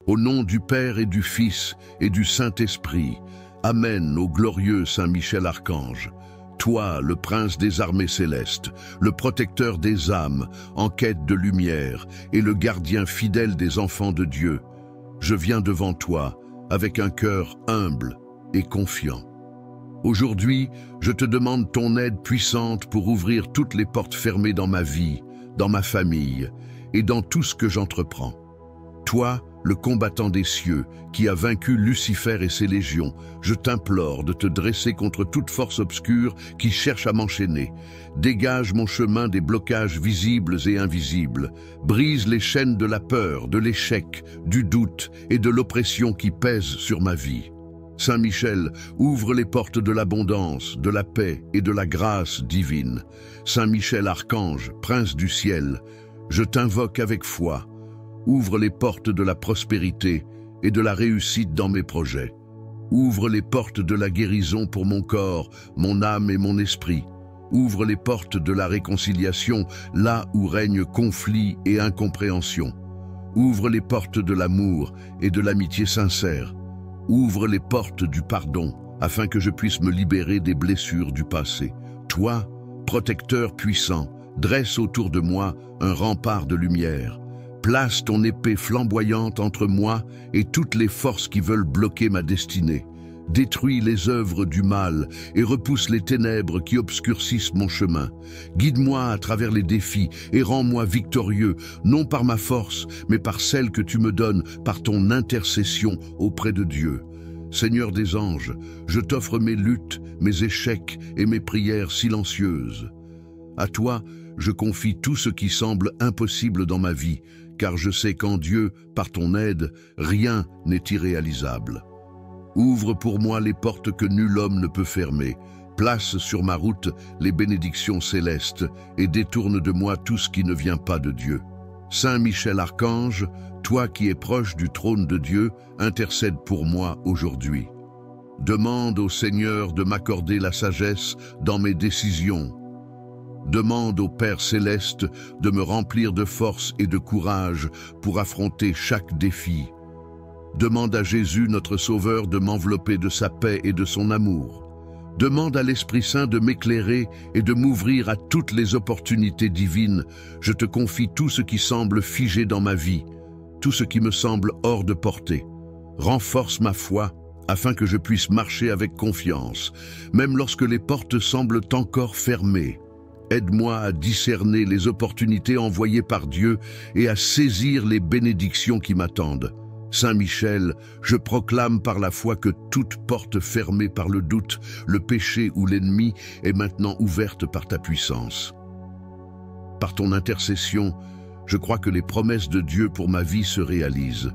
Au nom du Père et du Fils et du Saint-Esprit. Amen au glorieux Saint Michel Archange. Toi, le prince des armées célestes, le protecteur des âmes, en quête de lumière, et le gardien fidèle des enfants de Dieu, je viens devant toi avec un cœur humble et confiant. Aujourd'hui, je te demande ton aide puissante pour ouvrir toutes les portes fermées dans ma vie, dans ma famille et dans tout ce que j'entreprends. Toi, le combattant des cieux, qui a vaincu Lucifer et ses légions, je t'implore de te dresser contre toute force obscure qui cherche à m'enchaîner. Dégage mon chemin des blocages visibles et invisibles. Brise les chaînes de la peur, de l'échec, du doute et de l'oppression qui pèsent sur ma vie. Saint Michel, ouvre les portes de l'abondance, de la paix et de la grâce divine. Saint Michel Archange, prince du ciel, je t'invoque avec foi. Ouvre les portes de la prospérité et de la réussite dans mes projets. Ouvre les portes de la guérison pour mon corps, mon âme et mon esprit. Ouvre les portes de la réconciliation là où règne conflit et incompréhension. Ouvre les portes de l'amour et de l'amitié sincère. Ouvre les portes du pardon afin que je puisse me libérer des blessures du passé. Toi, protecteur puissant, dresse autour de moi un rempart de lumière. Place ton épée flamboyante entre moi et toutes les forces qui veulent bloquer ma destinée. Détruis les œuvres du mal et repousse les ténèbres qui obscurcissent mon chemin. Guide-moi à travers les défis et rends-moi victorieux, non par ma force, mais par celle que tu me donnes par ton intercession auprès de Dieu. Seigneur des anges, je t'offre mes luttes, mes échecs et mes prières silencieuses. À toi, je confie tout ce qui semble impossible dans ma vie, car je sais qu'en Dieu, par ton aide, rien n'est irréalisable. Ouvre pour moi les portes que nul homme ne peut fermer. Place sur ma route les bénédictions célestes et détourne de moi tout ce qui ne vient pas de Dieu. Saint Michel Archange, toi qui es proche du trône de Dieu, intercède pour moi aujourd'hui. Demande au Seigneur de m'accorder la sagesse dans mes décisions. Demande au Père céleste de me remplir de force et de courage pour affronter chaque défi. Demande à Jésus, notre Sauveur, de m'envelopper de sa paix et de son amour. Demande à l'Esprit Saint de m'éclairer et de m'ouvrir à toutes les opportunités divines. Je te confie tout ce qui semble figé dans ma vie, tout ce qui me semble hors de portée. Renforce ma foi afin que je puisse marcher avec confiance, même lorsque les portes semblent encore fermées. Aide-moi à discerner les opportunités envoyées par Dieu et à saisir les bénédictions qui m'attendent. Saint Michel, je proclame par la foi que toute porte fermée par le doute, le péché ou l'ennemi est maintenant ouverte par ta puissance. Par ton intercession, je crois que les promesses de Dieu pour ma vie se réalisent.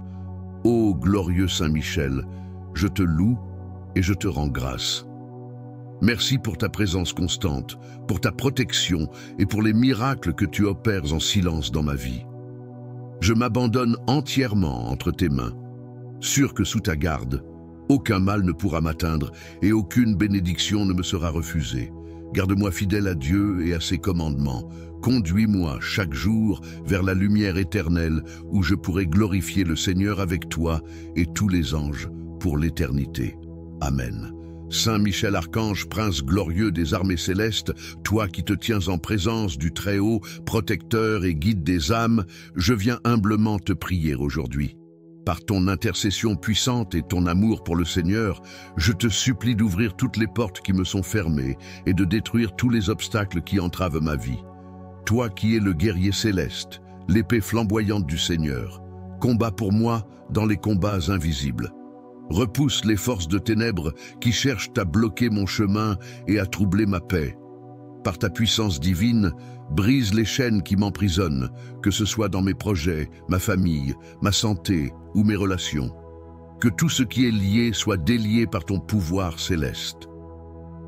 Ô glorieux Saint Michel, je te loue et je te rends grâce. Merci pour ta présence constante, pour ta protection et pour les miracles que tu opères en silence dans ma vie. Je m'abandonne entièrement entre tes mains, sûr que sous ta garde, aucun mal ne pourra m'atteindre et aucune bénédiction ne me sera refusée. Garde-moi fidèle à Dieu et à ses commandements. Conduis-moi chaque jour vers la lumière éternelle où je pourrai glorifier le Seigneur avec toi et tous les anges pour l'éternité. Amen. Saint Michel Archange, prince glorieux des armées célestes, toi qui te tiens en présence du Très-Haut, protecteur et guide des âmes, je viens humblement te prier aujourd'hui. Par ton intercession puissante et ton amour pour le Seigneur, je te supplie d'ouvrir toutes les portes qui me sont fermées et de détruire tous les obstacles qui entravent ma vie. Toi qui es le guerrier céleste, l'épée flamboyante du Seigneur, combat pour moi dans les combats invisibles. Repousse les forces de ténèbres qui cherchent à bloquer mon chemin et à troubler ma paix. Par ta puissance divine, brise les chaînes qui m'emprisonnent, que ce soit dans mes projets, ma famille, ma santé ou mes relations. Que tout ce qui est lié soit délié par ton pouvoir céleste.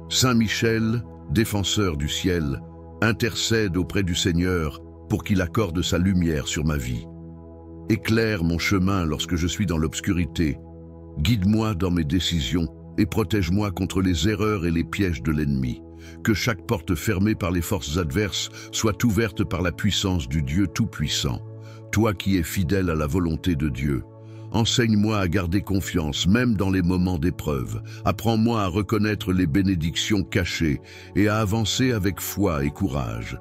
Saint Michel, défenseur du ciel, intercède auprès du Seigneur pour qu'il accorde sa lumière sur ma vie. Éclaire mon chemin lorsque je suis dans l'obscurité. Guide-moi dans mes décisions et protège-moi contre les erreurs et les pièges de l'ennemi. Que chaque porte fermée par les forces adverses soit ouverte par la puissance du Dieu Tout-Puissant. Toi qui es fidèle à la volonté de Dieu, Enseigne-moi à garder confiance, même dans les moments d'épreuve. Apprends-moi à reconnaître les bénédictions cachées et à avancer avec foi et courage.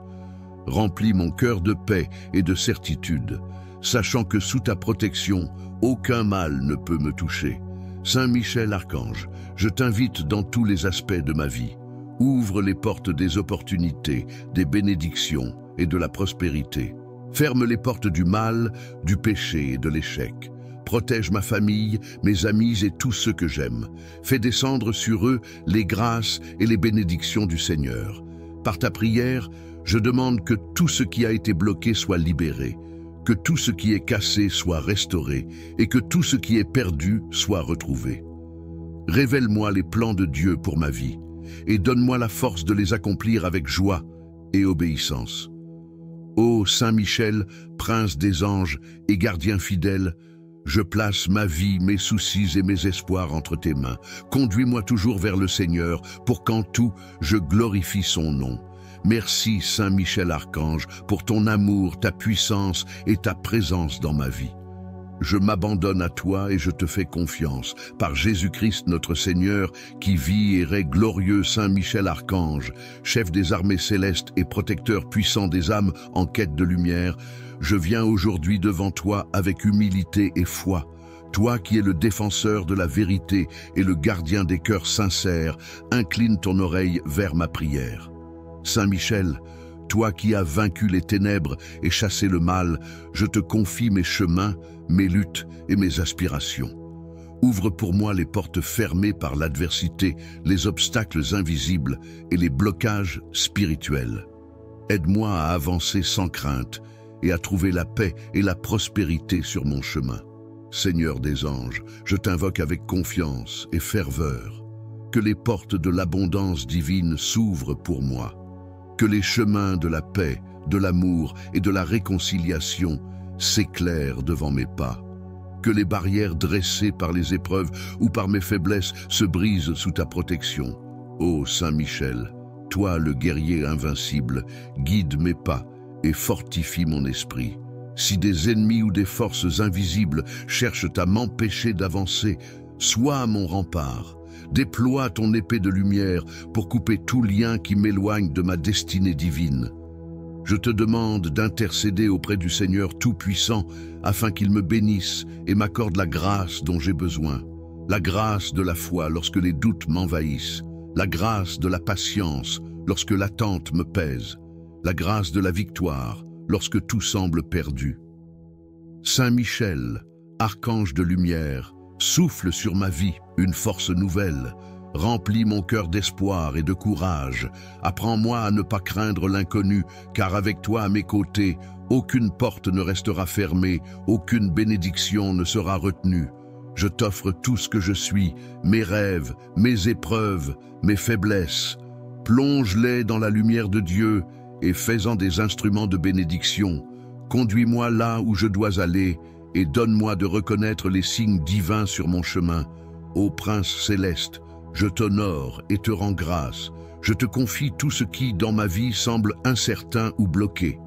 Remplis mon cœur de paix et de certitude, sachant que sous ta protection, aucun mal ne peut me toucher. Saint Michel Archange, je t'invite dans tous les aspects de ma vie. Ouvre les portes des opportunités, des bénédictions et de la prospérité. Ferme les portes du mal, du péché et de l'échec. Protège ma famille, mes amis et tous ceux que j'aime. Fais descendre sur eux les grâces et les bénédictions du Seigneur. Par ta prière, je demande que tout ce qui a été bloqué soit libéré, que tout ce qui est cassé soit restauré et que tout ce qui est perdu soit retrouvé. Révèle-moi les plans de Dieu pour ma vie et donne-moi la force de les accomplir avec joie et obéissance. Ô Saint Michel, prince des anges et gardien fidèle, je place ma vie, mes soucis et mes espoirs entre tes mains. Conduis-moi toujours vers le Seigneur pour qu'en tout, je glorifie son nom. Merci Saint Michel Archange pour ton amour, ta puissance et ta présence dans ma vie. Je m'abandonne à toi et je te fais confiance. Par Jésus-Christ notre Seigneur, qui vit et règne glorieux Saint Michel Archange, chef des armées célestes et protecteur puissant des âmes en quête de lumière, je viens aujourd'hui devant toi avec humilité et foi. Toi qui es le défenseur de la vérité et le gardien des cœurs sincères, incline ton oreille vers ma prière. Saint Michel, toi qui as vaincu les ténèbres et chassé le mal, je te confie mes chemins, mes luttes et mes aspirations. Ouvre pour moi les portes fermées par l'adversité, les obstacles invisibles et les blocages spirituels. Aide-moi à avancer sans crainte et à trouver la paix et la prospérité sur mon chemin. Seigneur des anges, je t'invoque avec confiance et ferveur. Que les portes de l'abondance divine s'ouvrent pour moi. Que les chemins de la paix, de l'amour et de la réconciliation s'éclairent devant mes pas. Que les barrières dressées par les épreuves ou par mes faiblesses se brisent sous ta protection. Ô Saint Michel, toi le guerrier invincible, guide mes pas et fortifie mon esprit. Si des ennemis ou des forces invisibles cherchent à m'empêcher d'avancer, sois mon rempart. Déploie ton épée de lumière pour couper tout lien qui m'éloigne de ma destinée divine. Je te demande d'intercéder auprès du Seigneur Tout-Puissant afin qu'il me bénisse et m'accorde la grâce dont j'ai besoin. La grâce de la foi lorsque les doutes m'envahissent. La grâce de la patience lorsque l'attente me pèse. La grâce de la victoire lorsque tout semble perdu. Saint Michel, archange de lumière, souffle sur ma vie une force nouvelle. Remplis mon cœur d'espoir et de courage. Apprends-moi à ne pas craindre l'inconnu, car avec toi à mes côtés, aucune porte ne restera fermée, aucune bénédiction ne sera retenue. Je t'offre tout ce que je suis, mes rêves, mes épreuves, mes faiblesses. Plonge-les dans la lumière de Dieu et fais-en des instruments de bénédiction. Conduis-moi là où je dois aller et donne-moi de reconnaître les signes divins sur mon chemin. Ô Prince céleste, je t'honore et te rends grâce. Je te confie tout ce qui, dans ma vie, semble incertain ou bloqué.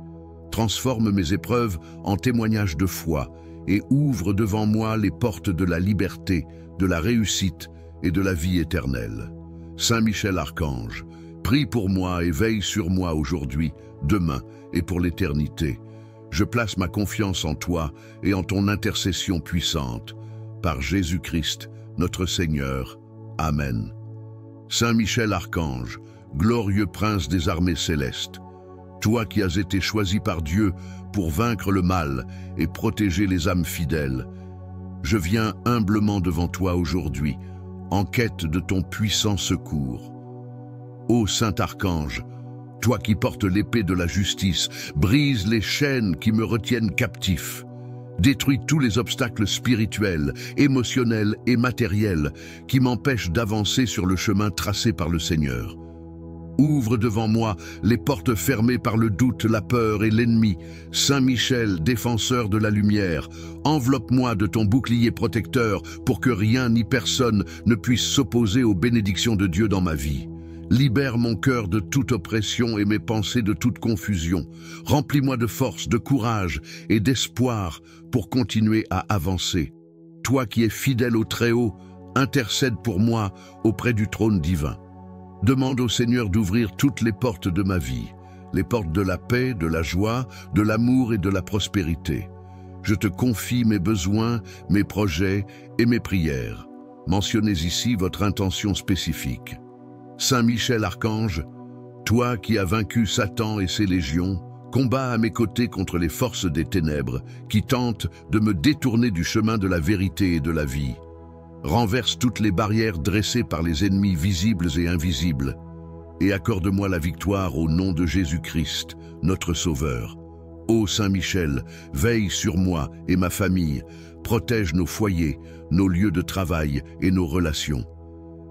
Transforme mes épreuves en témoignages de foi et ouvre devant moi les portes de la liberté, de la réussite et de la vie éternelle. Saint Michel Archange, prie pour moi et veille sur moi aujourd'hui, demain et pour l'éternité. Je place ma confiance en toi et en ton intercession puissante. Par Jésus-Christ, notre Seigneur. Amen. Saint Michel Archange, glorieux prince des armées célestes, toi qui as été choisi par Dieu pour vaincre le mal et protéger les âmes fidèles, je viens humblement devant toi aujourd'hui, en quête de ton puissant secours. Ô Saint Archange, toi qui portes l'épée de la justice, brise les chaînes qui me retiennent captif. Détruis tous les obstacles spirituels, émotionnels et matériels qui m'empêchent d'avancer sur le chemin tracé par le Seigneur. Ouvre devant moi les portes fermées par le doute, la peur et l'ennemi. Saint Michel, défenseur de la lumière, enveloppe-moi de ton bouclier protecteur pour que rien ni personne ne puisse s'opposer aux bénédictions de Dieu dans ma vie. Libère mon cœur de toute oppression et mes pensées de toute confusion. Remplis-moi de force, de courage et d'espoir pour continuer à avancer. toi qui es fidèle au Très-Haut, intercède pour moi auprès du trône divin. Demande au Seigneur d'ouvrir toutes les portes de ma vie, les portes de la paix, de la joie, de l'amour et de la prospérité. Je te confie mes besoins, mes projets et mes prières. Mentionnez ici votre intention spécifique. Saint Michel Archange, toi qui as vaincu Satan et ses légions, combats à mes côtés contre les forces des ténèbres qui tentent de me détourner du chemin de la vérité et de la vie. Renverse toutes les barrières dressées par les ennemis visibles et invisibles et accorde-moi la victoire au nom de Jésus-Christ, notre Sauveur. Ô Saint Michel, veille sur moi et ma famille, protège nos foyers, nos lieux de travail et nos relations.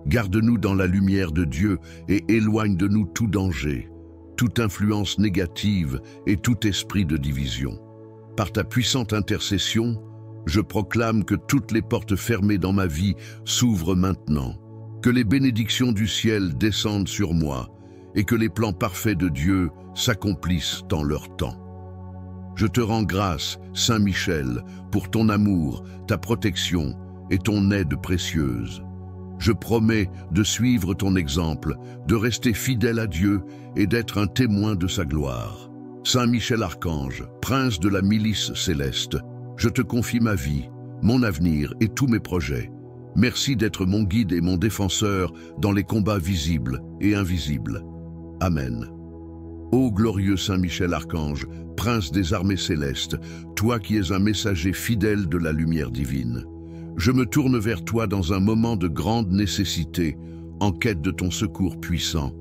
Garde-nous dans la lumière de Dieu et éloigne de nous tout danger, toute influence négative et tout esprit de division. Par ta puissante intercession, je proclame que toutes les portes fermées dans ma vie s'ouvrent maintenant, que les bénédictions du ciel descendent sur moi et que les plans parfaits de Dieu s'accomplissent dans leur temps. Je te rends grâce, Saint Michel, pour ton amour, ta protection et ton aide précieuse. Je promets de suivre ton exemple, de rester fidèle à Dieu et d'être un témoin de sa gloire. Saint Michel Archange, prince de la milice céleste, je te confie ma vie, mon avenir et tous mes projets. Merci d'être mon guide et mon défenseur dans les combats visibles et invisibles. Amen. Ô glorieux Saint Michel Archange, prince des armées célestes, toi qui es un messager fidèle de la lumière divine, je me tourne vers toi dans un moment de grande nécessité, en quête de ton secours puissant.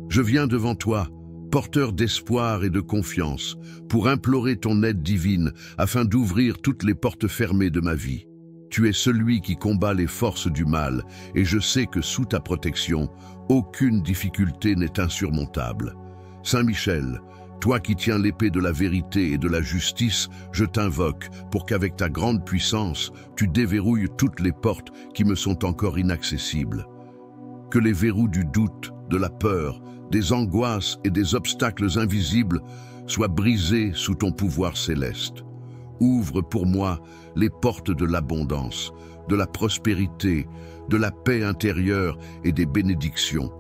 Je viens devant toi, porteur d'espoir et de confiance, pour implorer ton aide divine afin d'ouvrir toutes les portes fermées de ma vie. Tu es celui qui combat les forces du mal, et je sais que sous ta protection, aucune difficulté n'est insurmontable. Saint Michel, toi qui tiens l'épée de la vérité et de la justice, je t'invoque pour qu'avec ta grande puissance, tu déverrouilles toutes les portes qui me sont encore inaccessibles. Que les verrous du doute, de la peur, des angoisses et des obstacles invisibles soient brisés sous ton pouvoir céleste. Ouvre pour moi les portes de l'abondance, de la prospérité, de la paix intérieure et des bénédictions,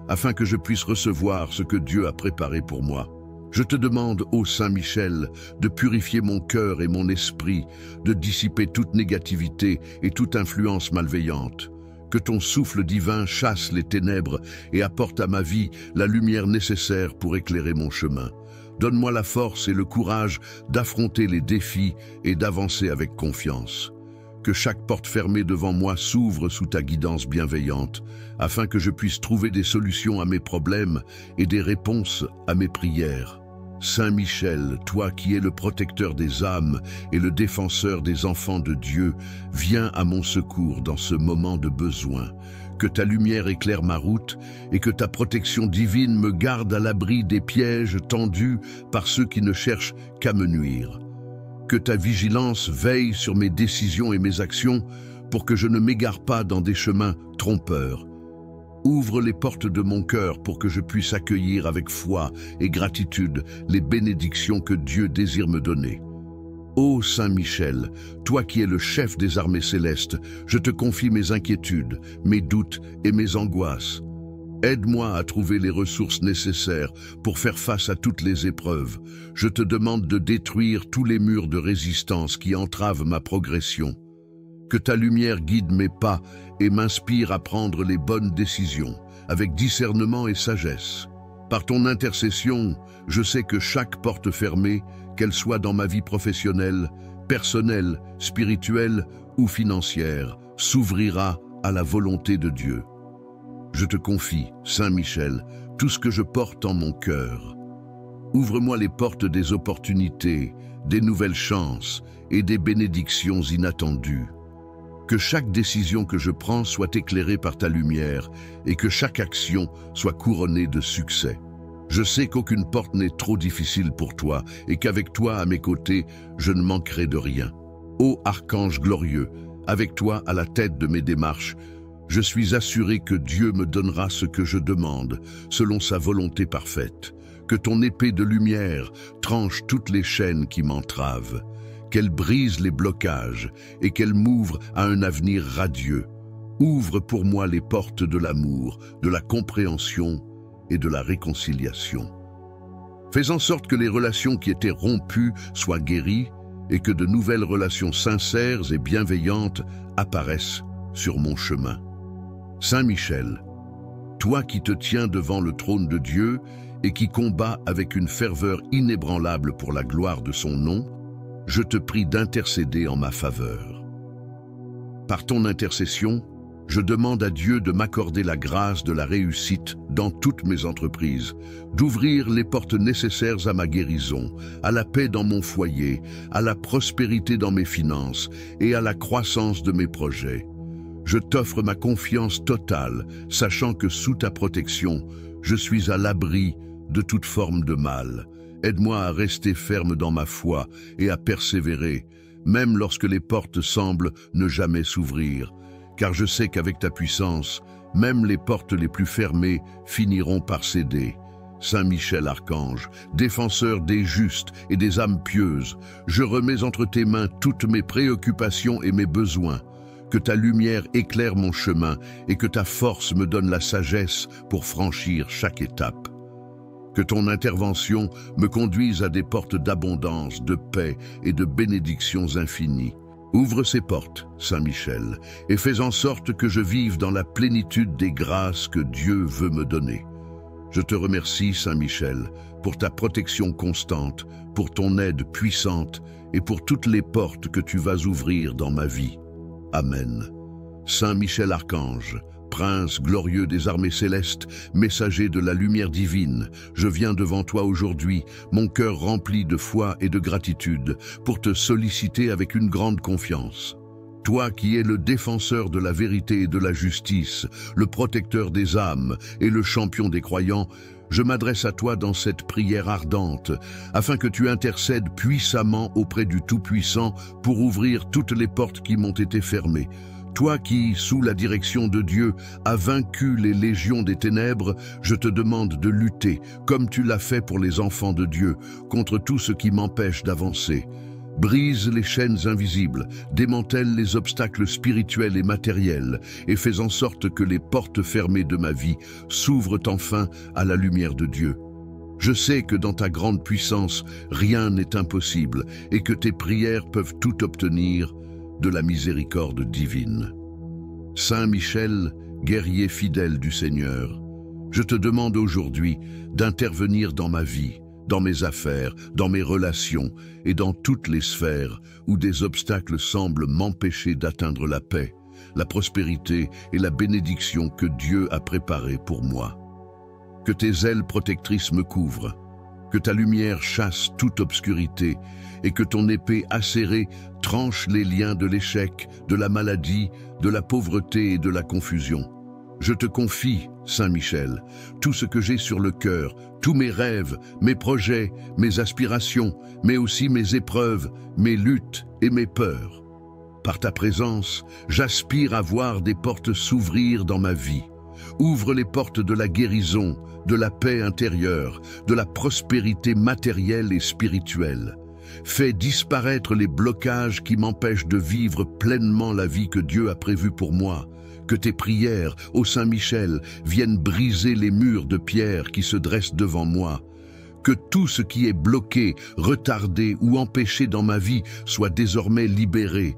afin que je puisse recevoir ce que Dieu a préparé pour moi. Je te demande, ô Saint Michel, de purifier mon cœur et mon esprit, de dissiper toute négativité et toute influence malveillante. Que ton souffle divin chasse les ténèbres et apporte à ma vie la lumière nécessaire pour éclairer mon chemin. Donne-moi la force et le courage d'affronter les défis et d'avancer avec confiance. Que chaque porte fermée devant moi s'ouvre sous ta guidance bienveillante, afin que je puisse trouver des solutions à mes problèmes et des réponses à mes prières. Saint Michel, toi qui es le protecteur des âmes et le défenseur des enfants de Dieu, viens à mon secours dans ce moment de besoin. Que ta lumière éclaire ma route et que ta protection divine me garde à l'abri des pièges tendus par ceux qui ne cherchent qu'à me nuire. Que ta vigilance veille sur mes décisions et mes actions pour que je ne m'égare pas dans des chemins trompeurs. Ouvre les portes de mon cœur pour que je puisse accueillir avec foi et gratitude les bénédictions que Dieu désire me donner. Ô Saint Michel, toi qui es le chef des armées célestes, je te confie mes inquiétudes, mes doutes et mes angoisses. Aide-moi à trouver les ressources nécessaires pour faire face à toutes les épreuves. Je te demande de détruire tous les murs de résistance qui entravent ma progression. Que ta lumière guide mes pas et m'inspire à prendre les bonnes décisions, avec discernement et sagesse. Par ton intercession, je sais que chaque porte fermée, qu'elle soit dans ma vie professionnelle, personnelle, spirituelle ou financière, s'ouvrira à la volonté de Dieu. Je te confie, Saint Michel, tout ce que je porte en mon cœur. Ouvre-moi les portes des opportunités, des nouvelles chances et des bénédictions inattendues. Que chaque décision que je prends soit éclairée par ta lumière et que chaque action soit couronnée de succès. Je sais qu'aucune porte n'est trop difficile pour toi et qu'avec toi à mes côtés, je ne manquerai de rien. Ô Archange glorieux, avec toi à la tête de mes démarches, je suis assuré que Dieu me donnera ce que je demande, selon sa volonté parfaite. Que ton épée de lumière tranche toutes les chaînes qui m'entravent. qu'elle brise les blocages et qu'elle m'ouvre à un avenir radieux. Ouvre pour moi les portes de l'amour, de la compréhension et de la réconciliation. Fais en sorte que les relations qui étaient rompues soient guéries et que de nouvelles relations sincères et bienveillantes apparaissent sur mon chemin. Saint Michel, toi qui te tiens devant le trône de Dieu et qui combats avec une ferveur inébranlable pour la gloire de son nom, je te prie d'intercéder en ma faveur. Par ton intercession, je demande à Dieu de m'accorder la grâce de la réussite dans toutes mes entreprises, d'ouvrir les portes nécessaires à ma guérison, à la paix dans mon foyer, à la prospérité dans mes finances et à la croissance de mes projets. Je t'offre ma confiance totale, sachant que sous ta protection, je suis à l'abri de toute forme de mal. Aide-moi à rester ferme dans ma foi et à persévérer, même lorsque les portes semblent ne jamais s'ouvrir. Car je sais qu'avec ta puissance, même les portes les plus fermées finiront par céder. Saint Michel Archange, défenseur des justes et des âmes pieuses, je remets entre tes mains toutes mes préoccupations et mes besoins. Que ta lumière éclaire mon chemin et que ta force me donne la sagesse pour franchir chaque étape. Que ton intervention me conduise à des portes d'abondance, de paix et de bénédictions infinies. Ouvre ces portes, Saint Michel, et fais en sorte que je vive dans la plénitude des grâces que Dieu veut me donner. Je te remercie, Saint Michel, pour ta protection constante, pour ton aide puissante et pour toutes les portes que tu vas ouvrir dans ma vie. Amen. Saint Michel Archange, Prince glorieux des armées célestes, messager de la lumière divine, je viens devant toi aujourd'hui, mon cœur rempli de foi et de gratitude, pour te solliciter avec une grande confiance. Toi qui es le défenseur de la vérité et de la justice, le protecteur des âmes et le champion des croyants, je m'adresse à toi dans cette prière ardente, afin que tu intercèdes puissamment auprès du Tout-Puissant pour ouvrir toutes les portes qui m'ont été fermées. Toi qui, sous la direction de Dieu, as vaincu les légions des ténèbres, je te demande de lutter, comme tu l'as fait pour les enfants de Dieu, contre tout ce qui m'empêche d'avancer. Brise les chaînes invisibles, démantèle les obstacles spirituels et matériels, et fais en sorte que les portes fermées de ma vie s'ouvrent enfin à la lumière de Dieu. Je sais que dans ta grande puissance, rien n'est impossible, et que tes prières peuvent tout obtenir de la miséricorde divine. Saint Michel, guerrier fidèle du Seigneur, je te demande aujourd'hui d'intervenir dans ma vie, dans mes affaires, dans mes relations et dans toutes les sphères où des obstacles semblent m'empêcher d'atteindre la paix, la prospérité et la bénédiction que Dieu a préparée pour moi. Que tes ailes protectrices me couvrent, que ta lumière chasse toute obscurité et que ton épée acérée tranche les liens de l'échec, de la maladie, de la pauvreté et de la confusion. Je te confie, Saint Michel, tout ce que j'ai sur le cœur, tous mes rêves, mes projets, mes aspirations, mais aussi mes épreuves, mes luttes et mes peurs. Par ta présence, j'aspire à voir des portes s'ouvrir dans ma vie. Ouvre les portes de la guérison, de la paix intérieure, de la prospérité matérielle et spirituelle. Fais disparaître les blocages qui m'empêchent de vivre pleinement la vie que Dieu a prévue pour moi. Que tes prières, ô Saint Michel, viennent briser les murs de pierre qui se dressent devant moi. Que tout ce qui est bloqué, retardé ou empêché dans ma vie soit désormais libéré.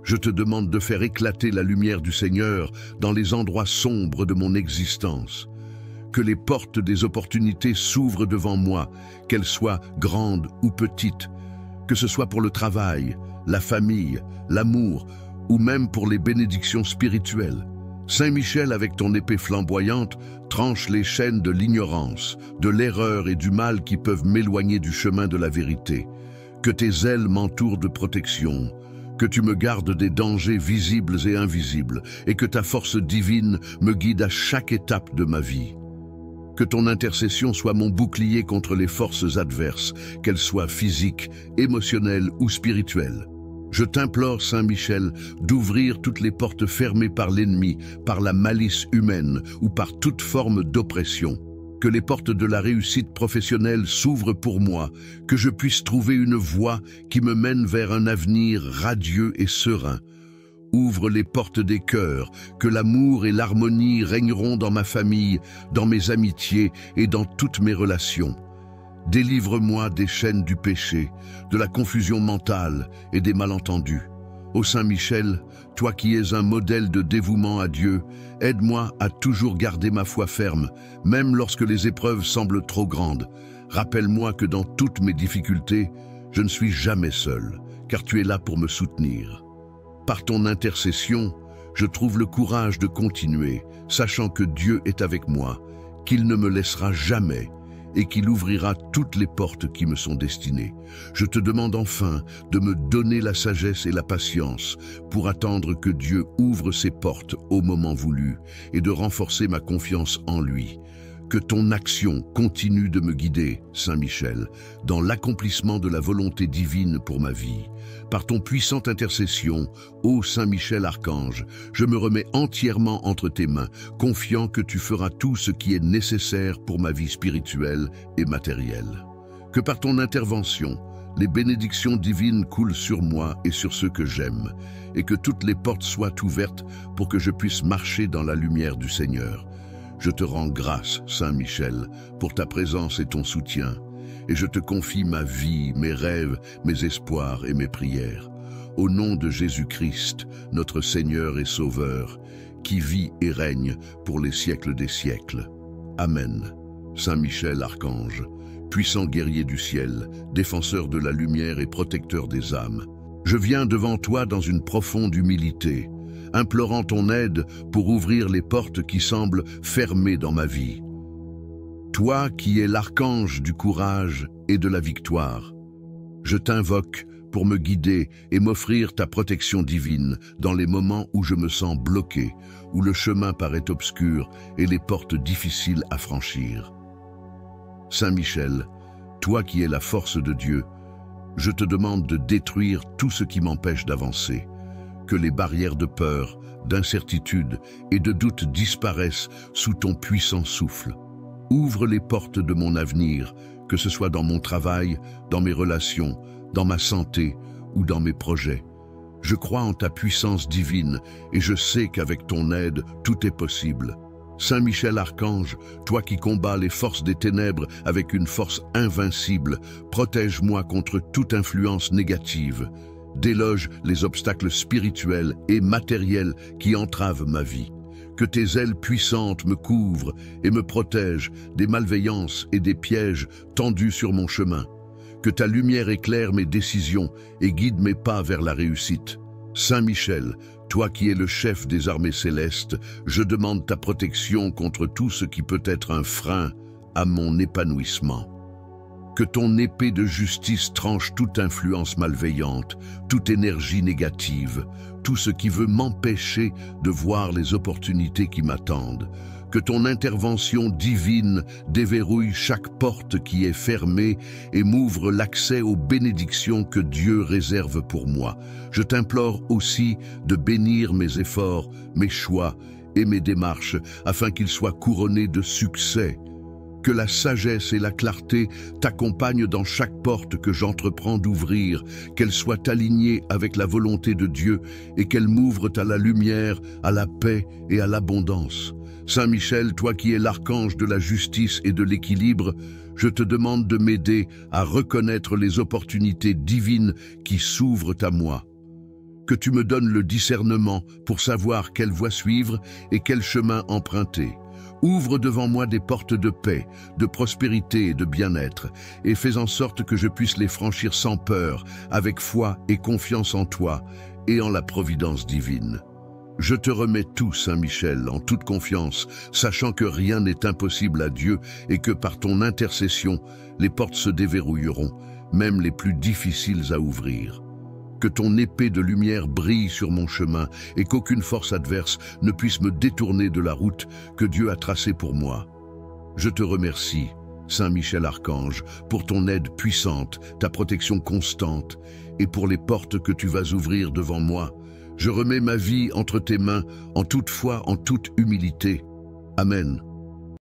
Je te demande de faire éclater la lumière du Seigneur dans les endroits sombres de mon existence. Que les portes des opportunités s'ouvrent devant moi, qu'elles soient grandes ou petites, que ce soit pour le travail, la famille, l'amour, ou même pour les bénédictions spirituelles. Saint Michel, avec ton épée flamboyante, tranche les chaînes de l'ignorance, de l'erreur et du mal qui peuvent m'éloigner du chemin de la vérité. Que tes ailes m'entourent de protection, que tu me gardes des dangers visibles et invisibles, et que ta force divine me guide à chaque étape de ma vie. Que ton intercession soit mon bouclier contre les forces adverses, qu'elles soient physiques, émotionnelles ou spirituelles. Je t'implore, Saint Michel, d'ouvrir toutes les portes fermées par l'ennemi, par la malice humaine ou par toute forme d'oppression. Que les portes de la réussite professionnelle s'ouvrent pour moi, que je puisse trouver une voie qui me mène vers un avenir radieux et serein. Ouvre les portes des cœurs, que l'amour et l'harmonie régneront dans ma famille, dans mes amitiés et dans toutes mes relations. Délivre-moi des chaînes du péché, de la confusion mentale et des malentendus. Ô Saint Michel, toi qui es un modèle de dévouement à Dieu, aide-moi à toujours garder ma foi ferme, même lorsque les épreuves semblent trop grandes. Rappelle-moi que dans toutes mes difficultés, je ne suis jamais seul, car tu es là pour me soutenir. Par ton intercession, je trouve le courage de continuer, sachant que Dieu est avec moi, qu'il ne me laissera jamais et qu'il ouvrira toutes les portes qui me sont destinées. Je te demande enfin de me donner la sagesse et la patience pour attendre que Dieu ouvre ses portes au moment voulu et de renforcer ma confiance en lui. Que ton action continue de me guider, Saint Michel, dans l'accomplissement de la volonté divine pour ma vie. Par ton puissante intercession, ô Saint Michel Archange, je me remets entièrement entre tes mains, confiant que tu feras tout ce qui est nécessaire pour ma vie spirituelle et matérielle. Que par ton intervention, les bénédictions divines coulent sur moi et sur ceux que j'aime, et que toutes les portes soient ouvertes pour que je puisse marcher dans la lumière du Seigneur. Je te rends grâce, Saint Michel, pour ta présence et ton soutien, et je te confie ma vie, mes rêves, mes espoirs et mes prières. Au nom de Jésus-Christ, notre Seigneur et Sauveur, qui vit et règne pour les siècles des siècles. Amen. Saint Michel Archange, puissant guerrier du ciel, défenseur de la lumière et protecteur des âmes, je viens devant toi dans une profonde humilité, implorant ton aide pour ouvrir les portes qui semblent fermées dans ma vie. Toi qui es l'archange du courage et de la victoire, je t'invoque pour me guider et m'offrir ta protection divine dans les moments où je me sens bloqué, où le chemin paraît obscur et les portes difficiles à franchir. Saint Michel, toi qui es la force de Dieu, je te demande de détruire tout ce qui m'empêche d'avancer. Que les barrières de peur, d'incertitude et de doute disparaissent sous ton puissant souffle. Ouvre les portes de mon avenir, que ce soit dans mon travail, dans mes relations, dans ma santé ou dans mes projets. Je crois en ta puissance divine et je sais qu'avec ton aide, tout est possible. Saint Michel Archange, toi qui combats les forces des ténèbres avec une force invincible, protège-moi contre toute influence négative. Déloge les obstacles spirituels et matériels qui entravent ma vie. Que tes ailes puissantes me couvrent et me protègent des malveillances et des pièges tendus sur mon chemin. Que ta lumière éclaire mes décisions et guide mes pas vers la réussite. Saint Michel, toi qui es le chef des armées célestes, je demande ta protection contre tout ce qui peut être un frein à mon épanouissement. Que ton épée de justice tranche toute influence malveillante, toute énergie négative, tout ce qui veut m'empêcher de voir les opportunités qui m'attendent. Que ton intervention divine déverrouille chaque porte qui est fermée et m'ouvre l'accès aux bénédictions que Dieu réserve pour moi. Je t'implore aussi de bénir mes efforts, mes choix et mes démarches afin qu'ils soient couronnés de succès. Que la sagesse et la clarté t'accompagnent dans chaque porte que j'entreprends d'ouvrir, qu'elle soit alignée avec la volonté de Dieu et qu'elle m'ouvre à la lumière, à la paix et à l'abondance. Saint Michel, toi qui es l'archange de la justice et de l'équilibre, je te demande de m'aider à reconnaître les opportunités divines qui s'ouvrent à moi. Que tu me donnes le discernement pour savoir quelle voie suivre et quel chemin emprunter. Ouvre devant moi des portes de paix, de prospérité et de bien-être, et fais en sorte que je puisse les franchir sans peur, avec foi et confiance en toi et en la providence divine. Je te remets tout, Saint Michel, en toute confiance, sachant que rien n'est impossible à Dieu et que par ton intercession, les portes se déverrouilleront, même les plus difficiles à ouvrir. Que ton épée de lumière brille sur mon chemin et qu'aucune force adverse ne puisse me détourner de la route que Dieu a tracée pour moi. Je te remercie, Saint Michel Archange, pour ton aide puissante, ta protection constante et pour les portes que tu vas ouvrir devant moi. Je remets ma vie entre tes mains, en toute foi, en toute humilité. Amen.